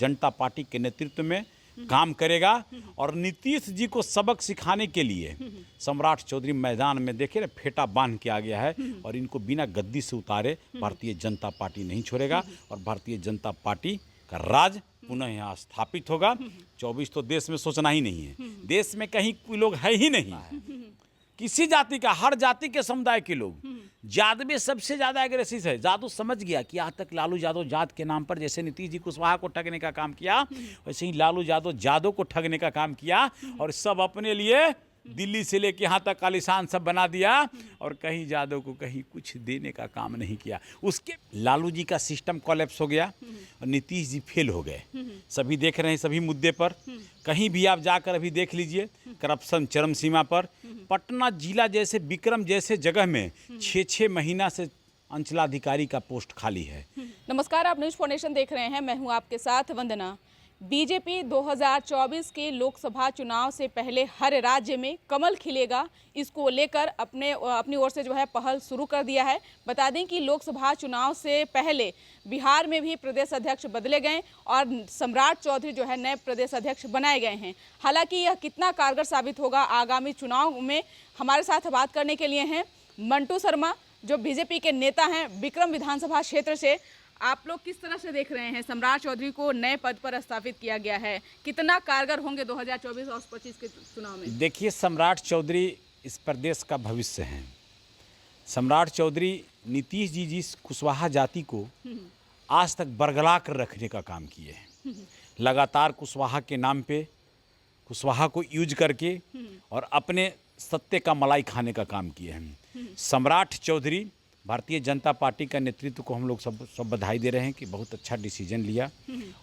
जनता party के नेतृत्व में काम करेगा और नीतीश जी को सबक सिखाने के लिए सम्राट चौधरी मैदान में देखिए ना फेटा बांध के आ गया है और इनको बिना गद्दी से उतारे भारतीय जनता पार्टी नहीं छोड़ेगा और भारतीय जनता पार्टी का राज पुनः यहाँ स्थापित होगा। 24 तो देश में सोचना ही नहीं है, देश में कहीं कोई लोग है ही नहीं किसी जाति का, हर जाति के समुदाय के लोग। जादव सबसे ज्यादा एग्रेसिव है। जादू समझ गया कि आज तक लालू यादव जात के नाम पर जैसे नीतीश जी कुशवाहा को ठगने का काम किया, वैसे ही लालू यादव को ठगने का काम किया और सब अपने लिए दिल्ली से लेके यहाँ तक आलिशान सब बना दिया और कहीं यादव को कहीं कुछ देने का काम नहीं किया। उसके लालू जी का सिस्टम कोलैप्स हो गया और नीतीश जी फेल हो गए। सभी देख रहे हैं सभी मुद्दे पर, कहीं भी आप जाकर अभी देख लीजिए करप्शन चरम सीमा पर। पटना जिला जैसे विक्रम जैसे जगह में 6-6 महीना से अंचलाधिकारी का पोस्ट खाली है। नमस्कार, आप न्यूज फाउंडेशन देख रहे हैं, मैं हूं आपके साथ वंदना। बीजेपी 2024 के लोकसभा चुनाव से पहले हर राज्य में कमल खिलेगा, इसको लेकर अपनी ओर से जो है पहल शुरू कर दिया है। बता दें कि लोकसभा चुनाव से पहले बिहार में भी प्रदेश अध्यक्ष बदले गए और सम्राट चौधरी जो है नए प्रदेश अध्यक्ष बनाए गए हैं। हालांकि यह कितना कारगर साबित होगा आगामी चुनाव में, हमारे साथ बात करने के लिए हैं मंटू शर्मा जो बीजेपी के नेता हैं विक्रम विधानसभा क्षेत्र से। आप लोग किस तरह से देख रहे हैं, सम्राट चौधरी को नए पद पर स्थापित किया गया है, कितना कारगर होंगे 2024 और 25 के चुनाव में? देखिए, सम्राट चौधरी इस प्रदेश का भविष्य हैं। सम्राट चौधरी नीतीश जी जिस कुशवाहा जाति को आज तक बरगला कर रखने का काम किए हैं, लगातार कुशवाहा के नाम पे कुशवाहा को यूज करके और अपने सत्ते का मलाई खाने का काम किए हैं। सम्राट चौधरी भारतीय जनता पार्टी का नेतृत्व को हम लोग सब बधाई दे रहे हैं कि बहुत अच्छा डिसीजन लिया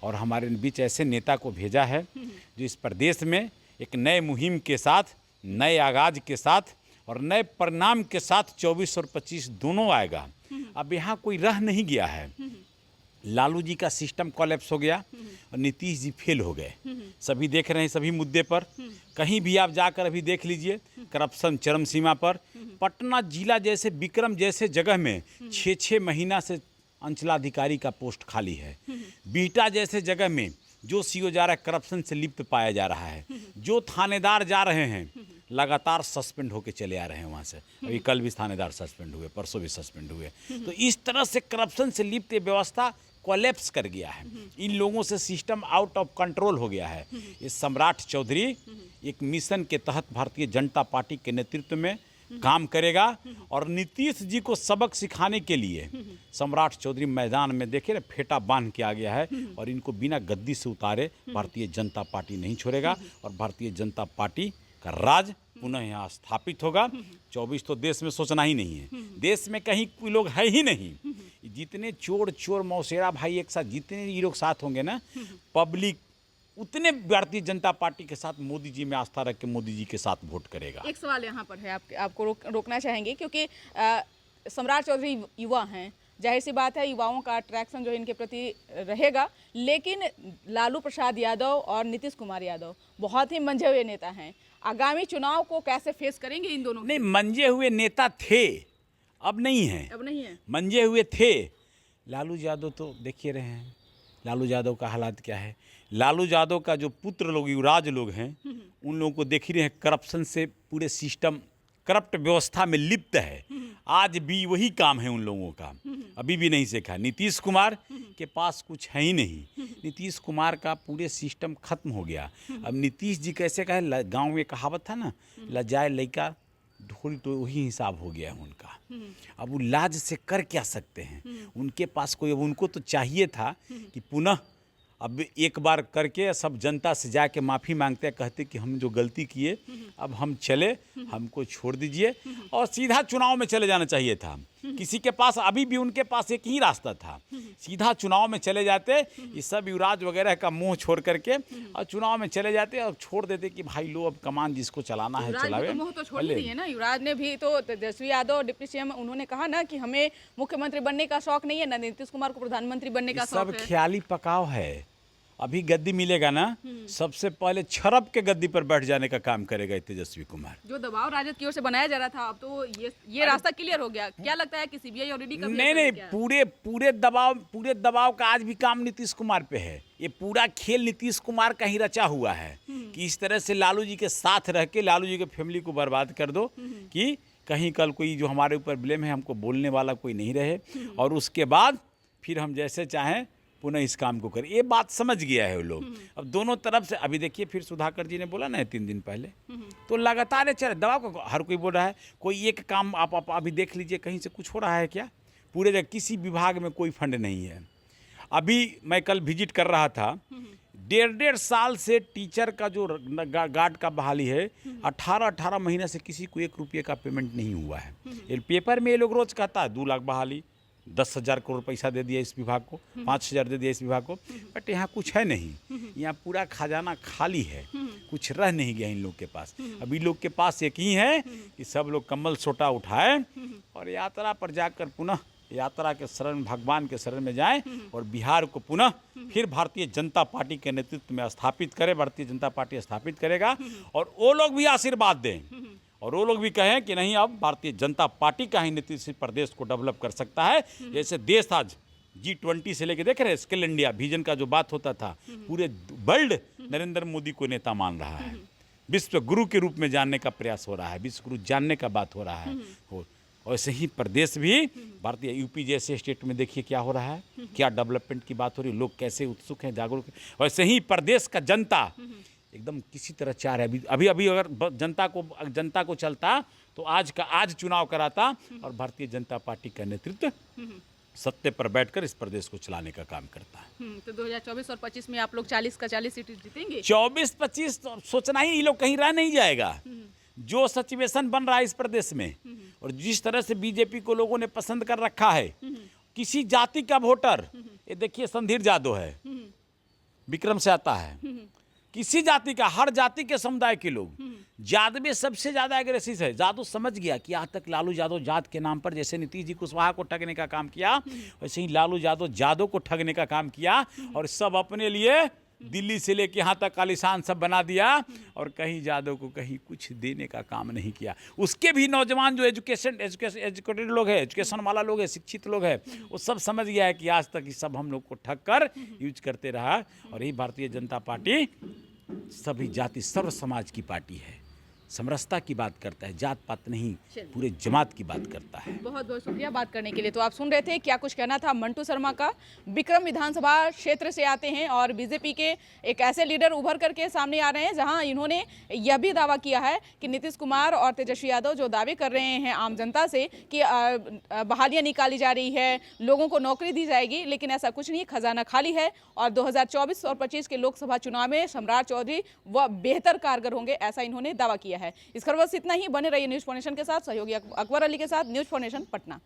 और हमारे बीच ऐसे नेता को भेजा है जो इस प्रदेश में एक नए मुहिम के साथ, नए आगाज के साथ और नए परिणाम के साथ 24 और 25 दोनों आएगा। अब यहाँ कोई रह नहीं गया है। लालू जी का सिस्टम कोलैप्स हो गया और नीतीश जी फेल हो गए। सभी देख रहे हैं सभी मुद्दे पर, कहीं भी आप जाकर अभी देख लीजिए करप्शन चरम सीमा पर। पटना जिला जैसे विक्रम जैसे जगह में 6-6 महीना से अंचलाधिकारी का पोस्ट खाली है। बीटा जैसे जगह में जो सीओ जा रहा है करप्शन से लिप्त पाया जा रहा है। जो थानेदार जा रहे हैं लगातार सस्पेंड होके चले आ रहे हैं वहाँ से। अभी कल भी थानेदार सस्पेंड हुए, परसों भी सस्पेंड हुए। तो इस तरह से करप्शन से लिप्त व्यवस्था कोलैप्स कर गया है। इन लोगों से सिस्टम आउट ऑफ कंट्रोल हो गया है। ये सम्राट चौधरी एक मिशन के तहत भारतीय जनता पार्टी के नेतृत्व में काम करेगा और नीतीश जी को सबक सिखाने के लिए सम्राट चौधरी मैदान में देखिए ना फेटा बांध के आ गया है और इनको बिना गद्दी से उतारे भारतीय जनता पार्टी नहीं छोड़ेगा और भारतीय जनता पार्टी का राज पुनः यहाँ स्थापित होगा। 24 तो देश में सोचना ही नहीं है, देश में कहीं कोई लोग है ही नहीं। जितने चोर मौसेरा भाई एक साथ, जितने ये लोग साथ होंगे ना, पब्लिक उतने भारतीय जनता पार्टी के साथ मोदी जी में आस्था रख के मोदी जी के साथ वोट करेगा। एक सवाल यहाँ पर है, आपको रोकना चाहेंगे क्योंकि सम्राट चौधरी युवा हैं, जाहिर सी बात है युवाओं का अट्रैक्शन जो इनके प्रति रहेगा, लेकिन लालू प्रसाद यादव और नीतीश कुमार यादव बहुत ही मंझे हुए नेता हैं। आगामी चुनाव को कैसे फेस करेंगे इन दोनों? नहीं, मंझे हुए नेता थे, अब नहीं है। अब नहीं है, मंझे हुए थे। लालू यादव तो देखिए रहे हैं लालू यादव का हालात क्या है। लालू यादव का जो पुत्र लोग युवराज लोग हैं उन लोगों को देख ही रहे हैं, करप्शन से पूरे सिस्टम करप्ट व्यवस्था में लिप्त है। आज भी वही काम है उन लोगों का, अभी भी नहीं सीखा। नीतीश कुमार के पास कुछ है ही नहीं, नीतीश कुमार का पूरे सिस्टम खत्म हो गया। अब नीतीश जी कैसे कहे, गांव में कहावत था ना, लजाए लइका ढोल, तो वही हिसाब हो गया है उनका। अब वो लाज से कर क्या सकते हैं, उनके पास कोई, अब उनको तो चाहिए था कि पुनः अब एक बार करके सब जनता से जाके माफ़ी मांगते, कहते कि हम जो गलती किए अब हम चले, हमको छोड़ दीजिए और सीधा चुनाव में चले जाना चाहिए था। किसी के पास, अभी भी उनके पास एक ही रास्ता था, सीधा चुनाव में चले जाते, ये सब युवराज वगैरह का मुंह छोड़ करके और चुनाव में चले जाते और छोड़ देते कि भाई लो अब कमान जिसको चलाना है चलावे। मुंह तो छोड़ दिए ना युवराज ने भी, तो तेजस्वी यादव डिप्टी सीएम उन्होंने कहा ना कि हमें मुख्यमंत्री बनने का शौक नहीं है, ना नीतीश कुमार को प्रधानमंत्री बनने का शौक है। सब ख्याली पकाव है। अभी गद्दी मिलेगा ना, सबसे पहले छरप के गद्दी पर बैठ जाने का काम करेगा तेजस्वी कुमार। जो दबाव राजद की ओर से बनाया जा रहा था, अब तो ये रास्ता क्लियर हो गया। क्या लगता है कि सीबीआई और ईडी का नहीं, पूरे दबाव का आज भी काम नीतीश कुमार पे है। ये पूरा खेल नीतीश कुमार का ही रचा हुआ है कि इस तरह से लालू जी के साथ रह के लालू जी के फैमिली को बर्बाद कर दो कि कहीं कल कोई जो हमारे ऊपर ब्लेम है हमको बोलने वाला कोई नहीं रहे, और उसके बाद फिर हम जैसे चाहें पुनः इस काम को करें। ये बात समझ गया है वो लोग। अब दोनों तरफ से अभी देखिए, फिर सुधाकर जी ने बोला ना 3 दिन पहले, तो लगातार चल दबाव का हर कोई बोल रहा है। कोई एक काम आप अभी देख लीजिए, कहीं से कुछ हो रहा है क्या? पूरे जगह किसी विभाग में कोई फंड नहीं है। अभी मैं कल विजिट कर रहा था, 1.5 साल से टीचर का जो गार्ड का बहाली है, 18 महीने से किसी को 1 रुपये का पेमेंट नहीं हुआ है। ये पेपर में ये लोग रोज कहता है 2 लाख बहाली, 10,000 करोड़ पैसा दे दिया इस विभाग को, 5,000 दे दिया इस विभाग को, बट यहाँ कुछ है नहीं। यहाँ पूरा खजाना खाली है, कुछ रह नहीं गया इन लोग के पास। अब इन लोग के पास एक ही है कि सब लोग कम्बल सोटा उठाए और यात्रा पर जाकर पुनः यात्रा के शरण, भगवान के शरण में जाएं और बिहार को पुनः फिर भारतीय जनता पार्टी के नेतृत्व में स्थापित करे। भारतीय जनता पार्टी स्थापित करेगा और वो लोग भी आशीर्वाद दें और वो लोग भी कहें कि नहीं, अब भारतीय जनता पार्टी का ही नेतृत्व प्रदेश को डेवलप कर सकता है। जैसे देश आज G20 से लेके देख रहे हैं, स्किल इंडिया विजन का जो बात होता था, पूरे वर्ल्ड नरेंद्र मोदी को नेता मान रहा है, विश्व गुरु के रूप में जानने का प्रयास हो रहा है, विश्व गुरु जानने का बात हो रहा है। वैसे ही प्रदेश भी, भारतीय यूपी जैसे स्टेट में देखिए क्या हो रहा है, क्या डेवलपमेंट की बात हो रही है, लोग कैसे उत्सुक हैं, जागरूक हैं। वैसे ही प्रदेश का जनता एकदम किसी तरह चाह रहा है। अभी अगर जनता को चलता तो आज चुनाव कराता और भारतीय जनता पार्टी का नेतृत्व सत्ते पर बैठकर इस प्रदेश को चलाने का काम करता है। तो 2024 और 25 में आप लोग 40 का 40 सीट जीतेंगे। 24-25 तो सोचना ही, ये लोग कहीं रह नहीं जाएगा। जो सिचुएशन बन रहा है इस प्रदेश में और जिस तरह से बीजेपी को लोगों ने पसंद कर रखा है, किसी जाति का वोटर, ये देखिए संधीर जादव है, विक्रम से आता है, किसी जाति का, हर जाति के समुदाय के लोग, यादव सबसे ज्यादा एग्रेसिव है। जादव समझ गया कि आज तक लालू यादव जात के नाम पर जैसे नीतीश जी कुशवाहा को ठगने का काम किया, वैसे ही लालू यादव को ठगने का काम किया और सब अपने लिए दिल्ली से लेके यहाँ तक आलिशान सब बना दिया और कहीं यादव को कहीं कुछ देने का काम नहीं किया। उसके भी नौजवान जो एजुकेटेड लोग हैं, एजुकेशन वाला लोग है, शिक्षित लोग हैं, वो सब समझ गया है कि आज तक ये सब हम लोग को ठग कर यूज करते रहा। और यही भारतीय जनता पार्टी सभी जाति सर्व समाज की पार्टी है, समरसता की बात करता है, जात पात नहीं, पूरे जमात की बात करता है। बहुत बहुत शुक्रिया बात करने के लिए। तो आप सुन रहे थे क्या कुछ कहना था मंटू शर्मा का। विक्रम विधानसभा क्षेत्र से आते हैं और बीजेपी के एक ऐसे लीडर उभर करके सामने आ रहे हैं जहां इन्होंने यह भी दावा किया है कि नीतीश कुमार और तेजस्वी यादव जो दावे कर रहे हैं आम जनता से कि बहालियां निकाली जा रही है, लोगों को नौकरी दी जाएगी, लेकिन ऐसा कुछ नहीं, खजाना खाली है और 2024 और 25 के लोकसभा चुनाव में सम्राट चौधरी वह बेहतर कारगर होंगे, ऐसा इन्होंने दावा किया है। इस खबर बस इतना ही। बने रहिए न्यूज़ फॉर नेशन के साथ। सहयोगी अकबर अली के साथ, न्यूज़ फॉर नेशन, पटना।